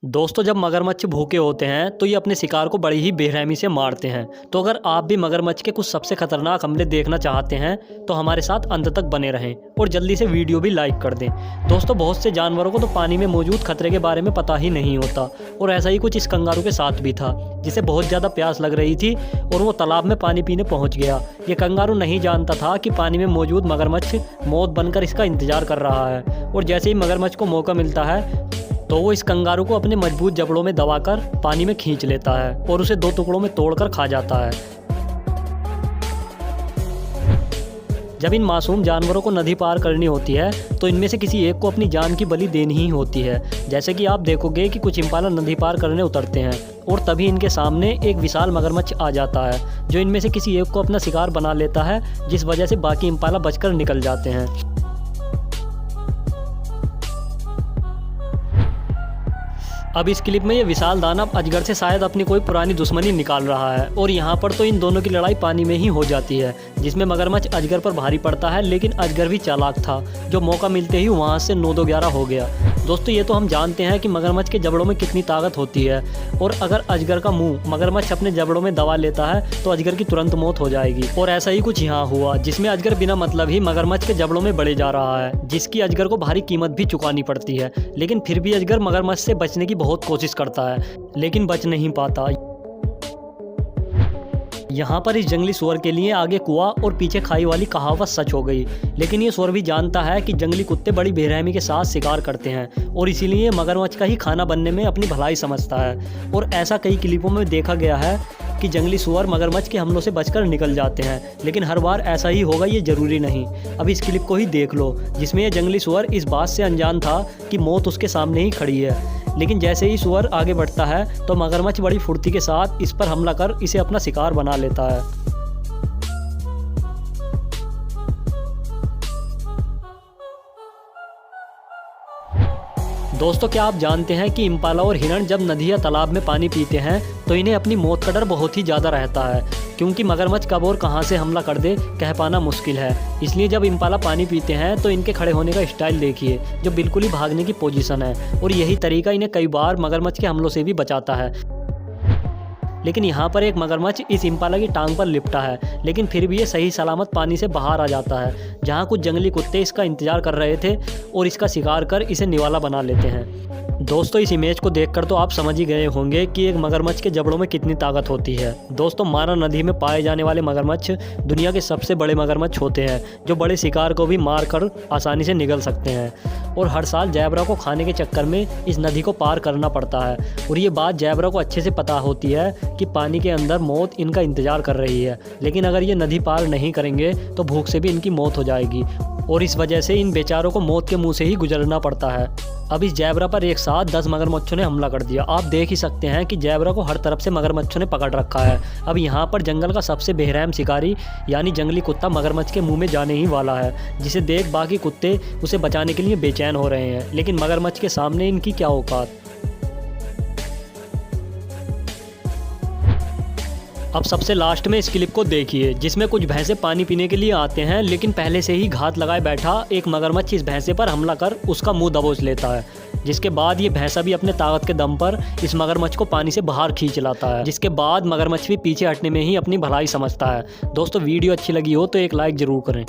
दोस्तों, जब मगरमच्छ भूखे होते हैं तो ये अपने शिकार को बड़ी ही बेरहमी से मारते हैं। तो अगर आप भी मगरमच्छ के कुछ सबसे खतरनाक हमले देखना चाहते हैं तो हमारे साथ अंत तक बने रहें और जल्दी से वीडियो भी लाइक कर दें। दोस्तों, बहुत से जानवरों को तो पानी में मौजूद खतरे के बारे में पता ही नहीं होता और ऐसा ही कुछ इस कंगारू के साथ भी था, जिसे बहुत ज़्यादा प्यास लग रही थी और वो तालाब में पानी पीने पहुँच गया। ये कंगारू नहीं जानता था कि पानी में मौजूद मगरमच्छ मौत बनकर इसका इंतजार कर रहा है और जैसे ही मगरमच्छ को मौका मिलता है तो वो इस कंगारू को अपने मजबूत जबड़ों में दबाकर पानी में खींच लेता है और उसे दो टुकड़ों में तोड़कर खा जाता है। जब इन मासूम जानवरों को नदी पार करनी होती है तो इनमें से किसी एक को अपनी जान की बलि देनी ही होती है। जैसे कि आप देखोगे कि कुछ इम्पाला नदी पार करने उतरते हैं और तभी इनके सामने एक विशाल मगरमच्छ आ जाता है, जो इनमें से किसी एक को अपना शिकार बना लेता है, जिस वजह से बाकी इम्पाला बचकर निकल जाते हैं। अब इस क्लिप में ये विशाल दानव अजगर से शायद अपनी कोई पुरानी दुश्मनी निकाल रहा है और यहाँ पर तो इन दोनों की लड़ाई पानी में ही हो जाती है, जिसमें मगरमच्छ अजगर पर भारी पड़ता है। लेकिन अजगर भी चालाक था, जो मौका मिलते ही वहाँ से 9-2-11 हो गया। दोस्तों, ये तो हम जानते हैं कि मगरमच्छ के जबड़ों में कितनी ताकत होती है और अगर अजगर का मुंह मगरमच्छ अपने जबड़ों में दबा लेता है तो अजगर की तुरंत मौत हो जाएगी। और ऐसा ही कुछ यहाँ हुआ, जिसमें अजगर बिना मतलब ही मगरमच्छ के जबड़ों में बढ़े जा रहा है, जिसकी अजगर को भारी कीमत भी चुकानी पड़ती है। लेकिन फिर भी अजगर मगरमच्छ से बचने की बहुत कोशिश करता है, लेकिन बच नहीं पाता। यहाँ पर इस जंगली सुअर के लिए आगे कुआं और पीछे खाई वाली कहावत सच हो गई। लेकिन ये सुअर भी जानता है कि जंगली कुत्ते बड़ी बेरहमी के साथ शिकार करते हैं और इसीलिए मगरमच्छ का ही खाना बनने में अपनी भलाई समझता है। और ऐसा कई क्लिपों में देखा गया है कि जंगली सुअर मगरमच्छ के हमलों से बचकर निकल जाते हैं, लेकिन हर बार ऐसा ही होगा ये ज़रूरी नहीं। अब इस क्लिप को ही देख लो, जिसमें ये जंगली सुअर इस बात से अनजान था कि मौत उसके सामने ही खड़ी है। लेकिन जैसे ही सुअर आगे बढ़ता है तो मगरमच्छ बड़ी फुर्ती के साथ इस पर हमला कर इसे अपना शिकार बना लेता है। दोस्तों, क्या आप जानते हैं कि इम्पाला और हिरण जब नदी या तालाब में पानी पीते हैं तो इन्हें अपनी मौत का डर बहुत ही ज़्यादा रहता है, क्योंकि मगरमच्छ कब और कहां से हमला कर दे कह पाना मुश्किल है। इसलिए जब इम्पाला पानी पीते हैं तो इनके खड़े होने का स्टाइल देखिए, जो बिल्कुल ही भागने की पोजीशन है, और यही तरीका इन्हें कई बार मगरमच्छ के हमलों से भी बचाता है। लेकिन यहाँ पर एक मगरमच्छ इस इम्पाला की टांग पर लिपटा है, लेकिन फिर भी ये सही सलामत पानी से बाहर आ जाता है, जहाँ कुछ जंगली कुत्ते इसका इंतजार कर रहे थे और इसका शिकार कर इसे निवाला बना लेते हैं। दोस्तों, इस इमेज को देखकर तो आप समझ ही गए होंगे कि एक मगरमच्छ के जबड़ों में कितनी ताकत होती है। दोस्तों, माना नदी में पाए जाने वाले मगरमच्छ दुनिया के सबसे बड़े मगरमच्छ होते हैं, जो बड़े शिकार को भी मार कर आसानी से निगल सकते हैं। और हर साल जैबरा को खाने के चक्कर में इस नदी को पार करना पड़ता है और ये बात जैबरा को अच्छे से पता होती है कि पानी के अंदर मौत इनका इंतजार कर रही है। लेकिन अगर ये नदी पार नहीं करेंगे तो भूख से भी इनकी मौत हो जाएगी और इस वजह से इन बेचारों को मौत के मुंह से ही गुजरना पड़ता है। अब इस जैबरा पर एक साथ 10 मगरमच्छों ने हमला कर दिया। आप देख ही सकते हैं कि जैबरा को हर तरफ से मगरमच्छों ने पकड़ रखा है। अब यहाँ पर जंगल का सबसे बेरहम शिकारी यानी जंगली कुत्ता मगरमच्छ के मुंह में जाने ही वाला है, जिसे देख बाकी कुत्ते उसे बचाने के लिए बेचैन हो रहे हैं। लेकिन मगरमच्छ के सामने इनकी क्या औकात। अब सबसे लास्ट में इस क्लिप को देखिए, जिसमें कुछ भैंसे पानी पीने के लिए आते हैं, लेकिन पहले से ही घात लगाए बैठा एक मगरमच्छ इस भैंसे पर हमला कर उसका मुंह दबोच लेता है, जिसके बाद ये भैंसा भी अपने ताकत के दम पर इस मगरमच्छ को पानी से बाहर खींच लाता है, जिसके बाद मगरमच्छ भी पीछे हटने में ही अपनी भलाई समझता है। दोस्तों, वीडियो अच्छी लगी हो तो एक लाइक ज़रूर करें।